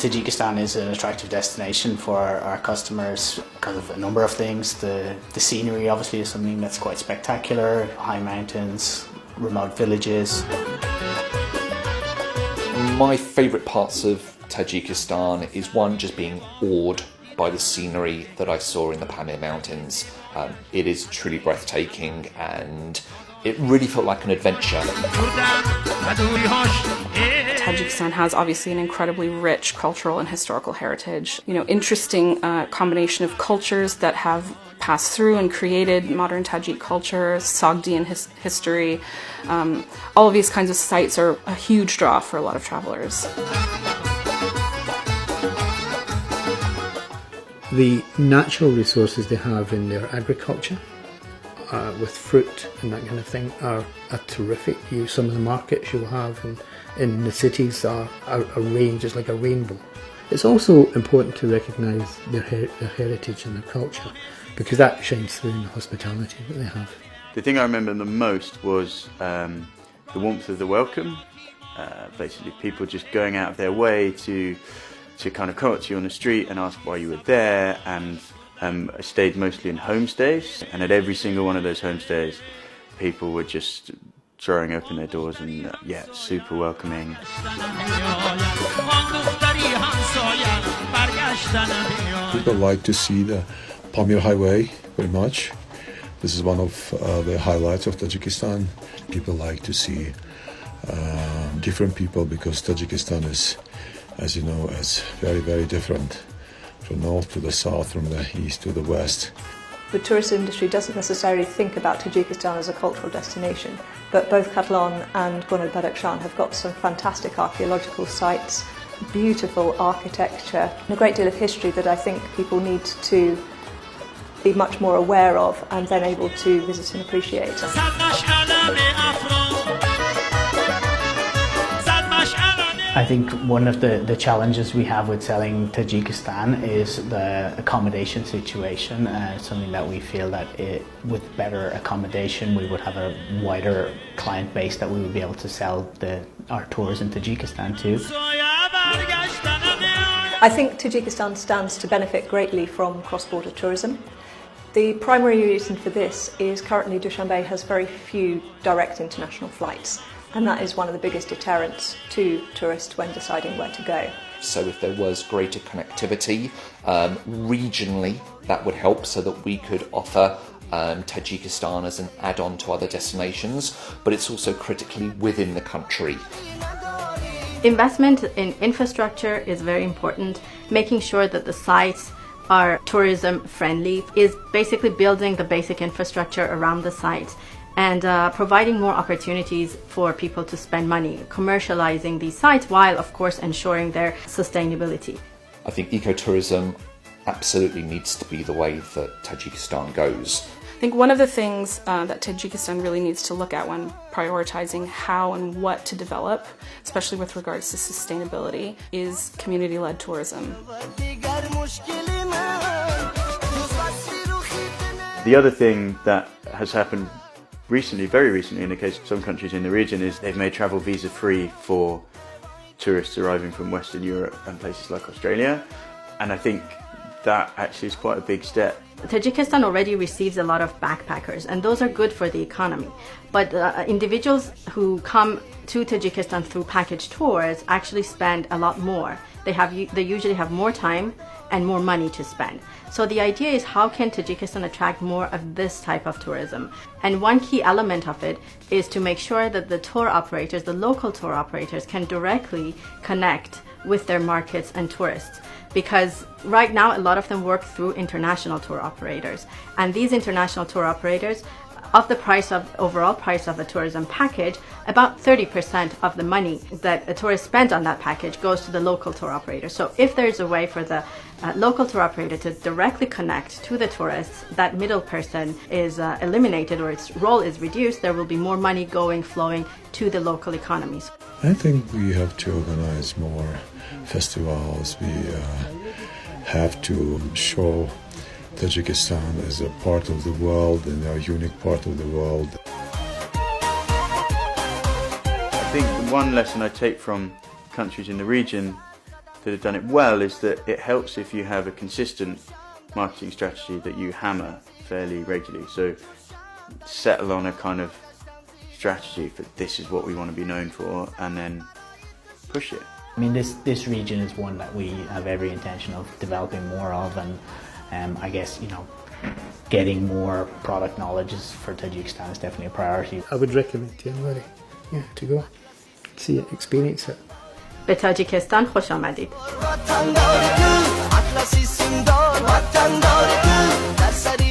Tajikistan is an attractive destination for our customers because of a number of things. The scenery obviously is something that's quite spectacular, high mountains, remote villages. My favourite parts of Tajikistan is one, just being awed by the scenery that I saw in the Pamir mountains. It is truly breathtaking and it really felt like an adventure. Tajikistan has obviously an incredibly rich cultural and historical heritage. Interesting combination of cultures that have passed through and created modern Tajik culture, Sagdian history. All of these kinds of sites are a huge draw for a lot of travelers. The natural resources they have in their agriculture, with fruit and that kind of thing, are terrific. Some of the markets you'll have in the cities are a range, it's like a rainbow. It's also important to recognise their heritage and their culture, because that shines through in the hospitality that they have. The thing I remember the most was the warmth of the welcome. Basically people just going out of their way to kind of come up to you on the street and ask why you were there, and I stayed mostly in homestays, and at every single one of those homestays people were just throwing open their doors and super welcoming. People like to see the Pamir highway very much. This is one of the highlights of Tajikistan. People like to see different people, because Tajikistan is, as you know, is very, very different from north to the south, from the east to the west. The tourist industry doesn't necessarily think about Tajikistan as a cultural destination, but both Catalan and Gorno-Badakhshan have got some fantastic archaeological sites, beautiful architecture, and a great deal of history that I think people need to be much more aware of and then able to visit and appreciate. I think one of the challenges we have with selling Tajikistan is the accommodation situation. Something that we feel that with better accommodation we would have a wider client base that we would be able to sell our tours in Tajikistan to. I think Tajikistan stands to benefit greatly from cross-border tourism. The primary reason for this is currently Dushanbe has very few direct international flights, and that is one of the biggest deterrents to tourists when deciding where to go. So if there was greater connectivity regionally, that would help, so that we could offer Tajikistan as an add-on to other destinations, but it's also critically within the country. Investment in infrastructure is very important. Making sure that the sites are tourism friendly is basically building the basic infrastructure around the sites and providing more opportunities for people to spend money, commercializing these sites while of course ensuring their sustainability. I think ecotourism absolutely needs to be the way that Tajikistan goes. I think one of the things that Tajikistan really needs to look at when prioritizing how and what to develop, especially with regards to sustainability, is community-led tourism. The other thing that has happened recently, very recently in the case of some countries in the region, is they've made travel visa-free for tourists arriving from Western Europe and places like Australia, and I think that actually is quite a big step. Tajikistan already receives a lot of backpackers, and those are good for the economy. But individuals who come to Tajikistan through package tours actually spend a lot more. They usually have more time and more money to spend. So the idea is, how can Tajikistan attract more of this type of tourism? And one key element of it is to make sure that the tour operators, the local tour operators, can directly connect with their markets and tourists. Because right now a lot of them work through international tour operators, and these international tour operators, of the overall price of a tourism package, about 30% of the money that a tourist spends on that package goes to the local tour operator. So if there's a way for the local tour operator to directly connect to the tourists, that middle person is eliminated, or its role is reduced, there will be more money flowing to the local economies. I think we have to organize more festivals. We have to show Tajikistan as a part of the world, and a unique part of the world. I think the one lesson I take from countries in the region that have done it well is that it helps if you have a consistent marketing strategy that you hammer fairly regularly. So settle on a kind of strategy for this is what we want to be known for, and then push it. I mean, this region is one that we have every intention of developing more of, and I guess, you know, getting more product knowledge for Tajikistan is definitely a priority. I would recommend to anybody, to go, see it, experience it. به تاجیکستان خوش آمدید. وطن داری تو، اطلسی سیمدار وطن داری تو، در سری